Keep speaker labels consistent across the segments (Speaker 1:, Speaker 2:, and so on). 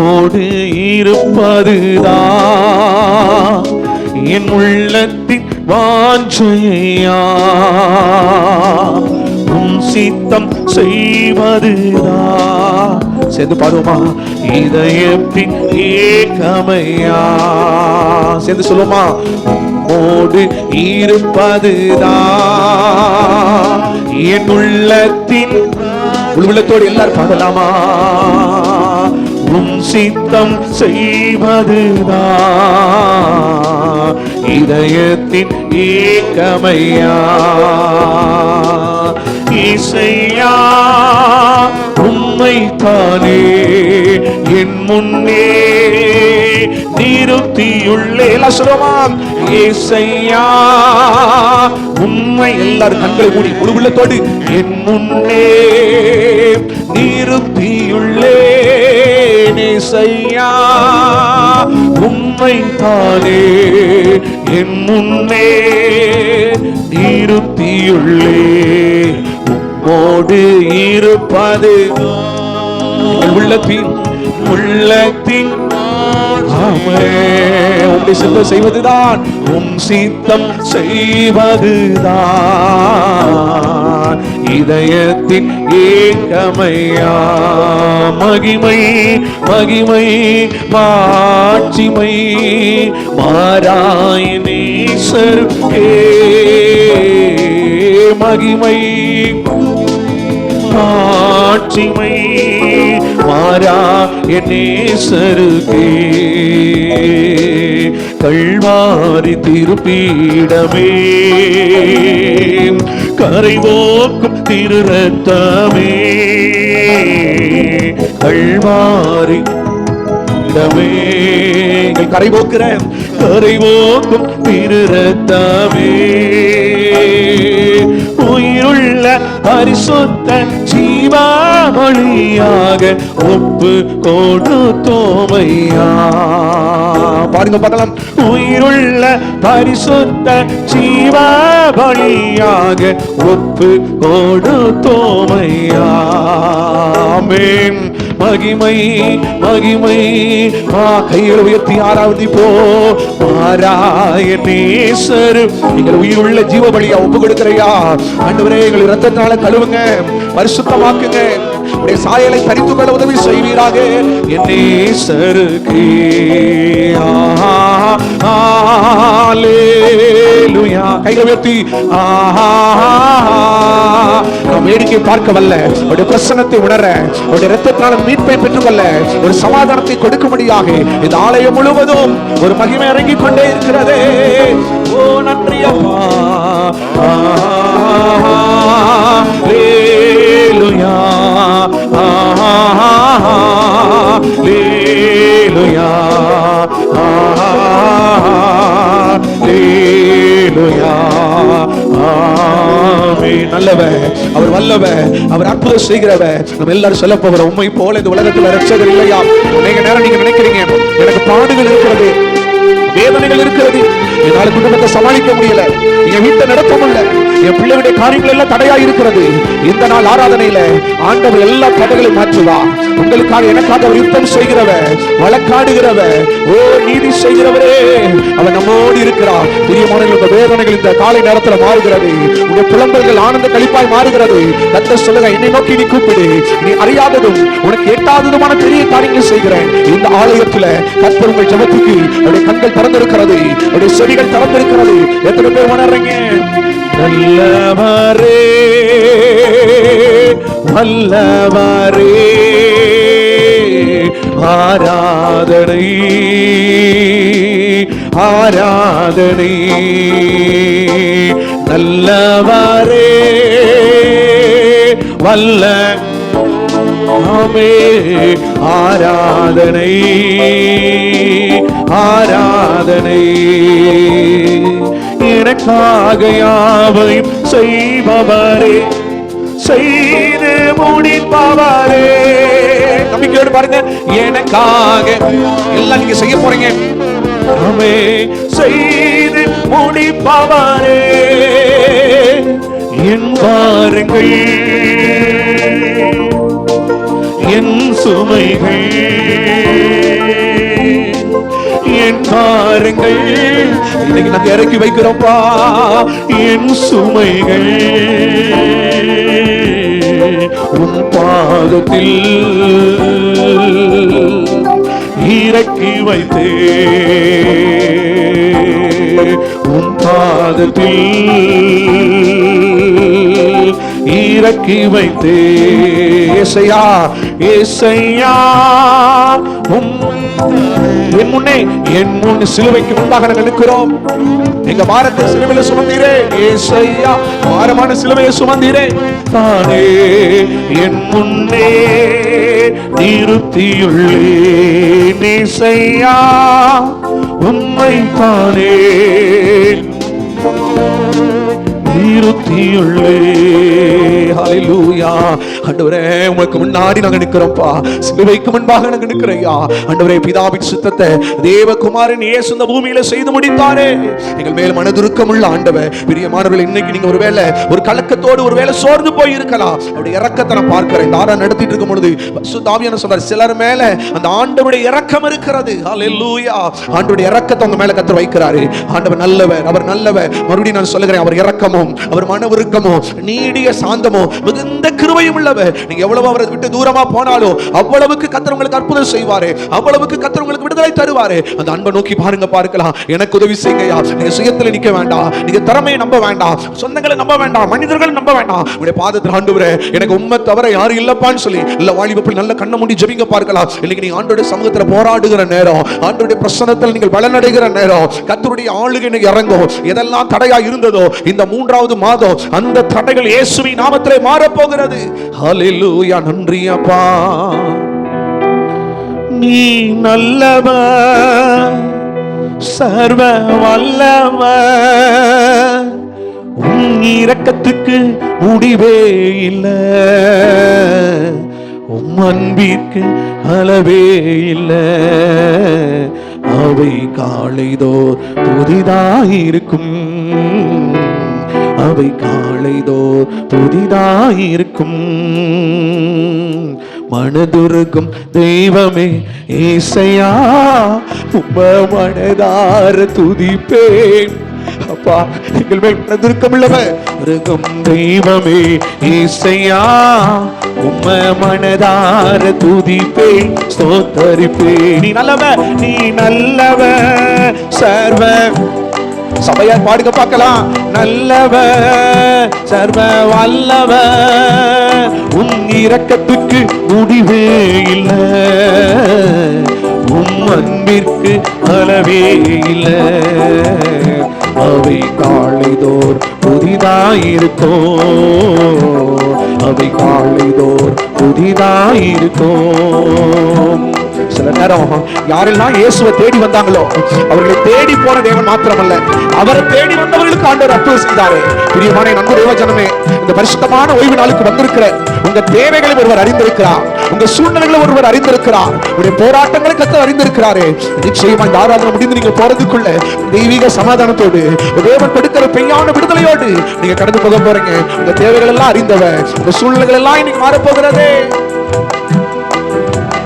Speaker 1: உம்மோடு இருப்பதுதான் என் உள்ளத்தின் வாஞ்சையா, உம் சித்தம் செய்வதுதான். சேர்ந்து பாடுவோமா? இதயத்தின் ஏக்கமையா. சேர்ந்து சொல்லுமா? உம்மோடு இருப்பதுதான் என் உள்ளத்தின். உள்ளத்தோடு எல்லாரும் பாடலாமா? உம் சித்தம் செய்வதுதான் இதயத்தின் ஏக்கமையா. இசையா உம்மைத்தானே என் முன்னே நிறுத்தியுள்ளே. எல்லாம் சொல்லுவோம். இசையா உம்மை. எல்லாரும் கண்களை மூடி முழு உள்ளத்தோடு என் முன்னே நிறுத்தியுள்ளே. இசையா உம்மைத்தானே என் முன்னே நிறுத்தியுள்ளே. உம்மோடு இருப்பது உள்ளத்தின் உம்முடைய சித்தம் செய்வதுதான். உம் சித்தம் செய்வதுதான் இதயத்தின் ஏக்கமையா. மகிமை மகிமை மாட்சிமை மாறாய் நேசருக்கே. மகிமை மாட்சிமை மாறா என் நேசருக்கே. கல்வாரி திருப்பீடமே கரை போக்கும் திரு ரத்தமே. கல்வாரி கரை போக்குற கரை போக்கும் திரு ரத்தமே. உயிருள்ள பரிசுத்த ஜீவாவளியாக ஒப்பு கொடுத்தோமையா. பாருங்க பார்க்கலாம். உயிருள்ள பரிசுத்த ஜீவாவளியாக ஒப்பு கொடுத்தோமையா. ஆமென். மகிமை மகிமை கைகளை உயர்த்தி ஆராதிப்போ. மாறாய நேசர் நீங்கள் உயிருள்ள ஜீவ பலியா ஒப்பு கொடுக்கிறையா. ஆண்டவரே எங்கள் இரத்தத்தால கழுவுங்க, பரிசுத்தமாக்குங்க, உடைய சாயலை தரித்து கொள்ள உதவி செய்வீராக. என் நேசருக்கு ஹல்லேலூயா. கைகளை உயர்த்தி நாம் வேடிக்கை பார்க்க வல்ல உடைய பிரசன்னத்தை உணர, உடைய இரத்தத்தால மீட்பை பெற்றுக்கொள்ள, ஒரு சமாதானத்தை கொடுக்கும்படியாக இந்த ஆலயம் முழுவதும் ஒரு மகிமை இறங்கிக் கொண்டே இருக்கிறது. ஓ நன்றி அப்பா. ஹல்லேலூயா ஹல்லேலூயா ஹல்லேலூயா. ஆமென். நல்லவர், அவர் வல்லவர், அவர் அற்புதம் செய்கிறவர். நம்ம எல்லாரும் சொல்ல போகிற உண்மை போல இந்த உலகத்தில் ரட்சகர் இல்லையா. நீங்க நேரம் நீங்க நினைக்கிறீங்க எனக்கு பாடுகள் இருக்கிறது, வேதனைகள் இருக்கிறது, என்னால குடும்பத்தை சமாளிக்க முடியல, என் வீட்டை நடத்த முடியல, என் பிள்ளைகளுடைய காரியங்கள் எல்லாம் தடையா இருக்கிறது. இந்த நாள் ஆராதனையில ஆண்டவர் எல்லா தடைகளை மாற்றுவா. உங்களுக்காக எனக்காக அவர் யுத்தம் செய்கிறவர், வழக்காடுகிறவர், ஓ நீதி செய்கிறவரே, அவர் நம்மோடு இருக்கிறார். பிரியமானவர்களே, இந்த வேதனைகள் இந்த காலை நேரத்தில் மாறுகிறது, உங்க புலம்பல்கள் ஆனந்த கழிப்பாய் மாறுகிறது. கர்த்தர் சொல்லுங்க, என்னை நோக்கி நீ கூப்பிடு, நீ அறியாததும் உனக்கு எட்டாததுமான பெரிய காரியங்கள் செய்கிறேன். இந்த ஆலயத்தில் கர்த்தர் உங்கள் ஜெபத்துக்கு அவருடைய கண்கள் திறந்திருக்கிறது, அவருடைய செவிகள் திறந்திருக்கிறது. எத்தனை பேர் உணர்றீங்க? நல்லவரே வல்லவரே ஆராதனை ஆராதனை. நல்லவரே வல்ல ஆராதனை ஆராதனை. எனக்காக யாவையும் செய்பவரே, செய்து முடிப்பவரே. நம்பிக்கையோடு பாருங்க. எனக்காக எல்லாம் நீங்க செய்ய போறீங்க. செய்து முடிப்பவரே, என் பாருங்கள் என் சுமைகள் பாருங்கள். இன்னைக்கு நாங்க இறக்கி வைக்கிறோம்ப்பா என் சுமைகள் உன் பாதத்தில் இறக்கி வைத்தே, உன் பாதத்தில் இறக்கி வைத்தே. ஏசையா ஏசையா என் முன்னே என் முன் சிலுவைக்கு முன்பாக நாங்கள் நிற்கிறோம். எங்க பாரத்தை சிலுவையில சுமந்தீரே ஏசையா, பாரமான சிலுவையை சுமந்தீரே தானே என் முன்னே நிறுத்தியுள்ளே. ஏசையா உம்மை தானே நிறுத்தியுள்ளே. ஹல்லேலூயா. ஆண்டவரே உமக்கு முன்னாடி நாங்க நிக்கிறோம்ப்பா, சிலுவைக்கு முன்பாக நாங்க நிக்கிறோம்யா. ஆண்டவரே பிதாவின் சித்தத்தை தேவகுமாரன் இயேசு இந்த பூமியில செய்து முடித்தாரே. எங்கள் மேல் மனதுருக்கம் உள்ள ஆண்டவர், பிரியமானவர்கள், இன்னைக்கு நீங்க ஒருவேளை ஒரு கலக்கத்தோடு ஒருவேளை சோர்ந்து போய் இருக்கலாம். அவருடைய இரக்கத்தை நான் பார்க்கிறேன். இந்த ஆராதனை நடத்திட்டு இருக்கும் பொழுது பரிசுத்த ஆவியானவர் சொல்றார், சிலர் மேல அந்த ஆண்டவருடைய இரக்கம் இருக்கிறது. ஹல்லேலூயா. ஆண்டவருடைய இரக்கத்தை உங்க மேல கர்த்தர் வைக்கிறாரு. ஆண்டவர் நல்லவர், அவர் நல்லவர். மறுபடியும் நான் சொல்லுகிறேன், அவர் இரக்கமும் அவர் மனவுருக்கமோ நீடிய சாந்தமோ மிகுந்த கிருபையும் உள்ளவர். நீங்க எவ்வளவு அவரை விட்டு தூரமா போனாலும் அவ்வளவுக்கு கர்த்தர் உங்களுக்கு அற்புதம் செய்வாரு, அவ்வளவுக்கு கர்த்தர் உங்களுக்கு விடுதலை தருவாரு. அந்த அன்பை நோக்கி பாருங்க, பார்க்கலாம். எனக்கு உதவி செய்யுங்கயா. நீங்க சுயத்துல நிக்க வேண்டாம், நீங்க திறமையை நம்ப வேண்டாம், சொந்தங்களை நம்ப வேண்டாம், மனிதர்களை நம்ப வேண்டாம். உங்களுடைய பாதத்தில் ஆண்டவரே எனக்கு உம்மை தவிர யாரும் இல்லப்பான்னு சொல்லி இல்ல வாலிபத்தில் நல்ல கண்ணை மூடி ஜெபிங்க பார்க்கலாம். இன்னைக்கு நீங்க ஆண்டவருடைய சமூகத்துல போராடுகிற நேரம், ஆண்டவருடைய பிரசன்னத்தில் நீங்கள் பலனடைகிற நேரம், கர்த்தருடைய ஆளுகை இன்னைக்கு இறங்கும். எதெல்லாம் தடையா இருந்ததோ இந்த 3வது மாதம் அந்த தடைகள் இயேசுவின் நாமத்திலே மாறப் போகிறது. ஹல்லேலூயா. நன்றி அப்பா. நீ நல்லவர், சர்வ வல்லவர், உன் இரக்கத்துக்கு முடிவே இல்லை, உம் அன்பிற்கு அளவே இல்லை. அவை காலைதோர் புதிதாயிருக்கும், அவை காலைதோர் புதிதாயிருக்கும். மனதுருகும் தெய்வமே ஏசையா, உம்ம மனதார துதிப்பேன். அப்பா எங்கள் மேல் மனதுருக்கம் உள்ளவர் இருக்கும் தெய்வமே ஏசையா, உம்ம மனதார துதிப்பேன் ஸ்தோத்தரிப்பேன். நீ நல்லவர், நீ நல்லவர், சர்வ சபையார் பாடுங்க பார்க்கலாம். நல்லவர், சர்வ வல்லவர், உன் இரக்கத்துக்கு முடிவே இல்லை, உம் அன்பிற்கு அளவே இல்லை. அவை காலைதோர் புதிதாயிருக்கும், அவை காலைதோர் புதிதாயிருக்கும். சில நேரம் யாரெல்லாம் இயேசுவை தேடி வந்தாங்களோ அவர்களை தேடி போன தேவன் மாத்திரமல்ல, அவரை தேடி வந்தவர்களுக்கு ஆண்டவர் அற்புதம் செய்தாரே. பிரியமான நண்பர் தேவஜனமே, இந்த பரிசுத்தமான ஓய்வு நாளுக்கு வந்திருக்கிற உங்க தேவைகளை ஒருவர் அறிந்திருக்கிறார், உங்க சூழ்நிலைகளை ஒருவர் அறிந்திருக்கிறார், உங்களுடைய போராட்டங்களை கர்த்தர் அறிந்திருக்கிறாரே. நிச்சயமா இந்த ஆராதனை முடிந்து நீங்க போறதுக்குள்ள தெய்வீக சமாதானத்தோடு தேவன் கொடுக்கிற பெய்யான விடுதலையோடு நீங்க கடந்து போக போறீங்க. உங்க தேவைகள் எல்லாம் அறிந்தவர், உங்க சூழ்நிலைகள் எல்லாம் இன்னைக்கு மாறப்போகிறதே.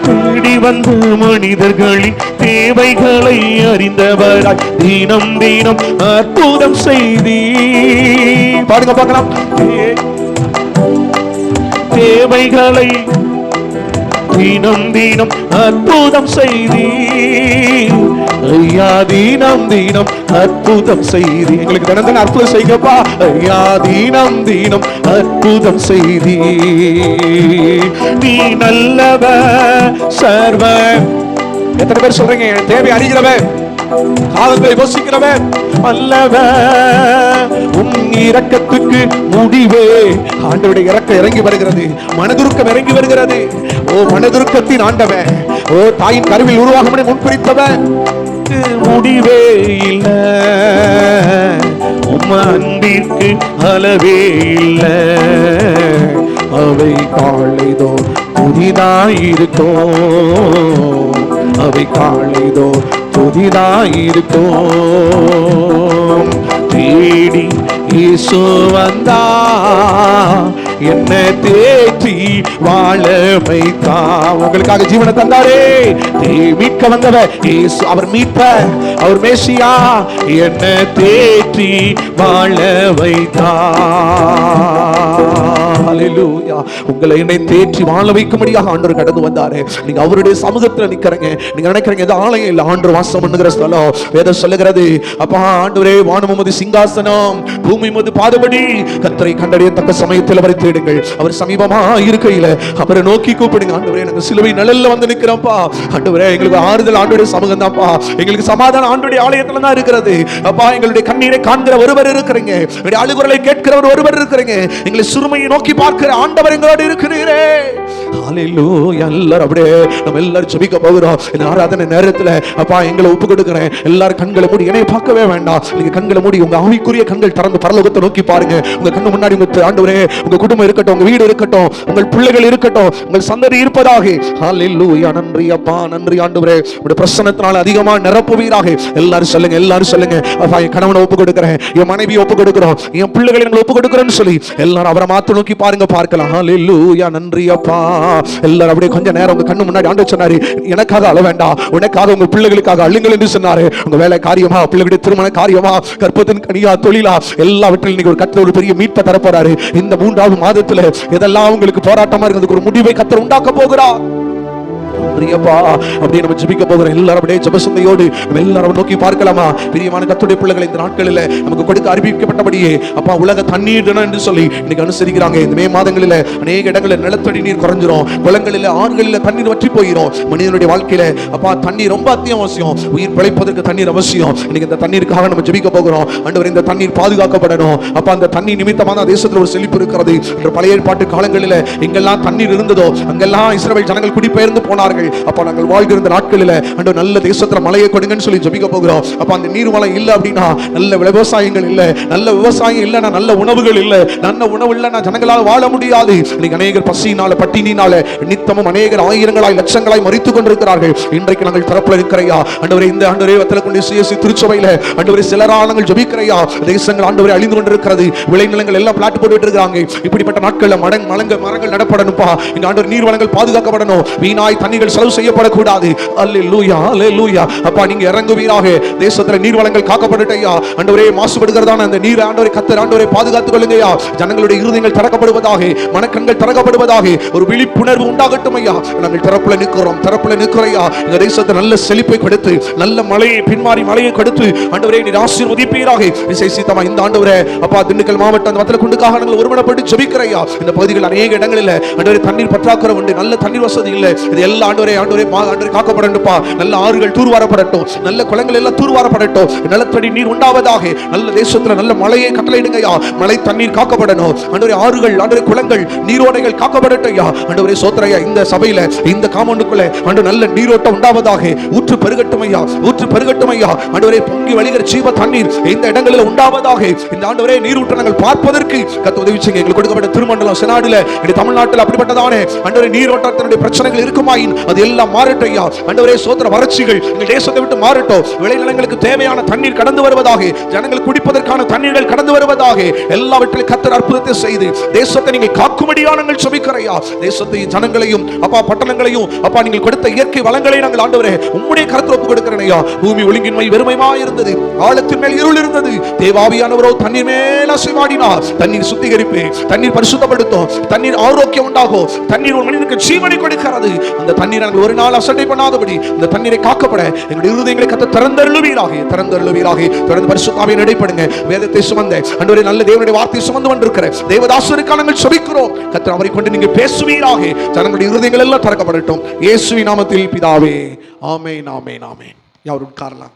Speaker 1: தேடி வந்த மனிதர்களின் தேவைகளை அறிந்தவராய் தினம் தினம் அற்புதம் செய்தி பாடுங்க பார்க்கலாம். தேவைகளை தினம் தினம் அற்புதம் செய்தி ஐயா, தினம் தினம் அற்புதம் செய்தி. எங்களுக்கு தினம் தினம் அற்புதம் செய்யப்பா ஐயா, தினம் தினம் அற்புதம் செய்தி. நீ நல்லவர், சர்வ எத்தனை பேர் சொல்றீங்க தேவை அறிகிறவன், காலத்தை யோசிக்கிறவன் அல்லவர், உன் இரக்கத்துக்கு முடிவே. ஆண்டவருடைய இரக்கம் இறங்கி வருகிறது, மனதுருக்கம் இறங்கி வருகிறது. ஓ மனதுருக்கத்தின் ஆண்டவன், ஓ தாயின் கருவில் உருவாகும் முன்குறித்தவன், முடிவே இல்லை, உம் அன்பிற்கு அளவே இல்லை. அவை காலைதோ புதிதாயிருக்கும், அவை காலைதோ புதிதாயிருக்கும். தேடி இயேசு வந்தா என்ன தேற்றி தேற்றி வாழ வைத்தா. உங்களுக்காக ஜீவனை தந்தாரே. மீட்க வந்தவர் இயேசு, அவர் மீட்பர், அவர் மேசியா. என்ன தேற்றி வாழ வைத்தா. ஹல்லேலூயா. உங்களை என்னை தேற்றி வாழ வைக்கும்படியாக ஆண்டவர் கடந்து வந்தாரு. நீங்க அவருடைய சமூகத்துல நிக்கிறீங்க. நீங்க நினைக்கிறீங்க இது ஆலயம் இல்ல, ஆண்டவர் வாசம் பண்ணுகிற ஸ்தலம். வேதம் சொல்லுகிறது, அப்பா ஆண்டவரே வானம் உமது சிங்காசனம், பூமி உமது பாதபடி. கர்த்தரை கண்டறியத்தக்க சமயத்தில் அவரை தேடுங்கள். அவர் சமீபமா இருக்கையில அவரை நோக்கி கூப்பிடுங்க. ஆண்டவரே எனக்கு சிலுவை நிழல்ல வந்து நிக்கிறேன்ப்பா. ஆண்டவரே எங்களுக்கு ஆறுதல் ஆண்டவருடைய சமூகம் தான்ப்பா. எங்களுக்கு சமாதானம் ஆண்டவருடைய ஆலயத்துல தான் இருக்கிறது. அப்பா எங்களுடைய கண்ணீரை காண்கிற ஒருவர் இருக்கிறீங்க, எங்களுடைய அழுகுரலை கேட்கிறவர் ஒருவர் இருக்கிறீங்க, எங்களை சிறுமையை நோக்கி பார்க்கிற ஆண்டவர் எங்களோடு இருக்கிறீரே. ஹல்லேலூயா. எல்லாரும் அப்படியே நம்ம எல்லாரும் ஜெபிக்க போகிறோம். இந்த ஆராதனை நேரத்துல அப்பா எங்களை ஒப்பு கொடுக்கிறேன். எல்லாரும் கண்களை மூடி, என்னை பார்க்கவே வேண்டாம், நீங்க கண்களை மூடி உங்க ஆவிக்குரிய கண்கள் திறந்து பரலோகத்தை நோக்கி பாருங்க. உங்க கண்ணு முன்னாடி உங்க ஆண்டவரே உங்க குடும்பம் இருக்கட்டும், உங்க வீடு இருக்கட்டும், உங்கள் பிள்ளைகள் இருக்கட்டும், உங்கள் சந்ததி இருப்பதாக. ஹல்லேலூயா. நன்றி அப்பா, நன்றி ஆண்டவரே. உங்களுடைய பிரசன்னத்தினால அதிகமா நிரப்புவீராக. எல்லாரும் சொல்லுங்க, எல்லாரும் சொல்லுங்க. அப்பா என் கணவனை ஒப்பு கொடுக்கிறேன், என் மனைவியை ஒப்பு கொடுக்கிறோம், என் பிள்ளைகளை எங்களை ஒப்பு கொடுக்கிறேன்னு சொல்லி எல்லாரும் அவரை மாத்து நோக்கி பாருங்க, பார்க்கலாம். ஹல்லேலூயா. நன்றி அப்பா. எல்லாரும் அப்படியே கொஞ்ச நேரம் உங்க கண்ணு முன்னாடி ஆண்டவர் சொன்னாரு, எனக்காக அழ வேண்டாம், உனக்காக உங்க பிள்ளைகளுக்காக அழுங்கள் என்று சொன்னாரு. உங்க வேலை காரியமா, பிள்ளைகளுடைய திருமண காரியமா, கற்பத்தின் கனியா, தொழிலா, எல்லாவற்றிலும் நீங்க ஒரு கர்த்தர் ஒரு பெரிய மீட்பை தரப்போறாரு. இந்த 3வது மாதத்துல எதெல்லாம் உங்களுக்கு போராட்டமா இருக்கிறதுக்கு ஒரு முடிவை கர்த்தர் உண்டாக்க போகிறார். அப்படியே நம்ம ஜெபிக்க போகிறோம். எல்லாரும் அப்படியே ஜெபசிந்தையோடு நம்ம எல்லாரும் நோக்கி பார்க்கலாமா? பிரியமான கர்த்தருடைய பிள்ளைகளை இந்த நாட்களில் நமக்கு கொடுக்க அறிவிக்கப்பட்டபடியே அப்பா உலக தண்ணீர் தினம் என்று சொல்லி இன்னைக்கு அனுசரிக்கிறாங்க. இந்த மே மாதங்களில் அநேக இடங்களில் நிலத்தடி நீர் குறைஞ்சிரும், குளங்களில் ஆறுகளில் தண்ணீர் வற்றி போயிடும். மனிதனுடைய வாழ்க்கையில அப்பா தண்ணீர் ரொம்ப அத்தியாவசியம். உயிர் பிழைப்பதற்கு தண்ணீர் அவசியம். இன்னைக்கு இந்த தண்ணீருக்காக நம்ம ஜெபிக்க போகிறோம். ஆண்டவரே இந்த தண்ணீர் பாதுகாக்கப்படணும். அப்பா அந்த தண்ணீர் நிமித்தமான தேசத்தில் ஒரு செழிப்பு இருக்கிறது. பழைய ஏற்பாட்டு காலங்களில் எங்கெல்லாம் தண்ணீர் இருந்ததோ அங்கெல்லாம் இஸ்ரவேல் ஜனங்கள் குடிபெயர்ந்து போனார்கள். அப்ப நாங்கள் வாழ்கிற நாட்களில் ஆண்டவர் நல்ல தேசத்துல மழையை கொடுங்கன்னு சொல்லி ஜெபிக்க போகிறோம். அப்ப அந்த நீர் மழை இல்ல அப்படின்னா நல்ல விவசாயங்கள் இல்ல, நல்ல விவசாயம் இல்லைன்னா நல்ல உணவுகள் இல்ல, நல்ல உணவு இல்லைன்னா ஜனங்களால் வாழ முடியாது. இன்னைக்கு அநேகர் பசியினால பட்டினினால நித்தமும் அநேகர் ஆயிரங்களாய் லட்சங்களாய் மரித்துக் கொண்டிருக்கிறார்கள். இன்றைக்கு நாங்கள் தரப்புல இருக்கிறையா ஆண்டவரே, இந்த ஆண்டவரே வத்தல கொண்டு சிஎஸ்சி திருச்சபையில ஆண்டவரே சிலரால் நாங்கள் ஜெபிக்கிறையா. தேசங்கள் ஆண்டவரே அழிந்து கொண்டிருக்கிறது, விளைநிலங்கள் எல்லாம் பிளாட் போட்டு இருக்காங்க. இப்படிப்பட்ட நாட்கள்ல மரங்கள் நடப்படணும்பா. இந்த ஆண்டவர் நீர் வளங்கள் பாதுகாக்கப்படணும், வீணாய் தண்ணீர்கள் செலவு செய்யப்படக்கூடாது. அல்லேலூயா, அல்லேலூயா. அப்பா நீங்க இறங்குவீராக. தேசத்துல நீர் வளங்கள் காக்கப்படட்டையா. ஆண்டவரே மாசுபடுகிறதான அந்த நீர் ஆண்டவரே கர்த்தர் ஆண்டவரே பாதுகாத்துக் கொள்ளுங்கயா. ஜனங்களுடைய இருதயங்கள் திறக்கப்படுவதாக, மனக்கண்கள் திறக்கப்படுவதாக, ஒரு விழிப்புணர்வு உண்டாகட்டும் ஐயா. நாங்கள் தரப்புல நிற்கிறோம், தரப்புல நிற்கிறையா. இந்த தேசத்தை நல்ல செழிப்பை கொடுத்து, நல்ல மழையை பின்மாறி மழையை கொடுத்து ஆண்டவரே நீர் ஆசீர்வதிப்பீராக. விசேஷித்தமா இந்த ஆண்டவரே அப்பா திண்டுக்கல் மாவட்டம் அந்த வத்தல குண்டுக்காக நாங்கள் ஒருமனப்பட்டு ஜெபிக்கிறையா. இந்த பகுதிகள் அநேக இடங்களில் ஆண்டவரே தண்ணீர் பற்றாக்குறை உண்டு, நல்ல தண்ணீர் வசதி இல்லை. இது எல்லாம் ஆண்டவரே காக்கப்படட்டும்பா. நல்ல ஆறுகள் தூர்வாரப்படட்டும், நல்ல குளங்கள் எல்லாம் தூர்வாரப்படட்டும், நிலத்தடி நீர் உண்டாவதாக. நல்ல தேசத்துல நல்ல மழையை கட்டளையிடுங்கயா. மழை தண்ணீர் காக்கப்படணும் ஆண்டவரே. ஆறுகள் ஆண்டவரே குளங்கள் நீரோடைகள் காக்கப்படட்டையா. ஆண்டவரே சோத்திரையா. இந்த சபையில இந்த காம்பவுண்டுக்குள்ள ஆண்டவரே நல்ல நீரோட்டம் உண்டாவதாக. ஊற்று பெருகட்டும் ஐயா, ஊற்று பெருகட்டும் ஐயா. ஆண்டவரே பொங்கி வழிகிற ஜீவ தண்ணீர் இந்த இடங்களில் உண்டாவதாக. இந்த ஆண்டவரே நீரூற்றை நாங்கள் பார்ப்பதற்கு கர்த்தர் உதவி செய்யுங்க. எங்களுக்கு கொடுக்கப்பட்ட திருமண்டலம் செனாடுல இந்த தமிழ்நாட்டில் அப்படிப்பட்டதானே ஆண்டவரே நீரோட்டத்தினுடைய பிரச்சனைகள் இருக்குமாயின் அது எல்லாம் மாறட்டையா. ஆண்டவரே சோத்திர வறட்சிகள் எங்கள் தேசத்தை விட்டு மாறட்டும். விளைநிலங்களுக்கு தேவையான தண்ணீர் கடந்து வருவதாக, ஜனங்கள் குடிப்பதற்கான தண்ணீர்கள் கடந்து வருவதாக. எல்லாவற்றிலும் கர்த்தர் அற்புதத்தை செய்து தேசத்தை நீங்கள் காக்கும்படியா நாங்கள் ஜெபிக்கிறையா. தேசத்தையும் ஜனங்களையும் அப்பா பட்டணங்களையும் அப்பா நீங்கள் கொடுத்த இயற்கை வளங்களை நாங்கள் ஆண்டவரே உம்முடைய கரத்தில் ஒப்புக் கொடுக்கிறேனையா. பூமி ஒழுங்கின்மை வெறுமையா இருந்தது, ஆழத்தின் மேல் இருள் இருந்தது. தேவாவியானவரோ தண்ணீர் மேல் அசைவாடினார். தண்ணீர் சுத்திகரிப்பு, தண்ணீர் பரிசுத்தப்படுத்தும், தண்ணீர் ஆரோக்கியம் உண்டாகும், தண்ணீர் ஒரு மனிதனுக்கு ஜீவனை கொடுக்கிறது. அந்த தண்ணீர் நாங்கள் ஒரு நாள் அசட்டை பண்ணாதபடி இந்த தண்ணீரை காக்கப்பட எங்களுடைய இருதயங்களை கர்த்தர் திறந்தருளுவீராக, திறந்தருளுவீராக. தொடர்ந்து பரிசுத்தாவியை நடைபடுங்க. வேதத்தை சுமந்த ஆண்டவரே நல்ல தேவனுடைய வார்த்தையை சுமந்து வந்திருக்கிற தேவதாசருக்காக நாங்கள் ஜெபிக்கிறோம். கர்த்தர் அவரை கொண்டு நீங்க பேசுவீராக. ஜனங்களுடைய இருதயங்கள் எல்லாம் திறக்கப்படட்டும். இயேசுவின் நாமத்தில் பிதாவே, ஆமென், ஆமென், ஆமென். யார் உட்காரலாம்?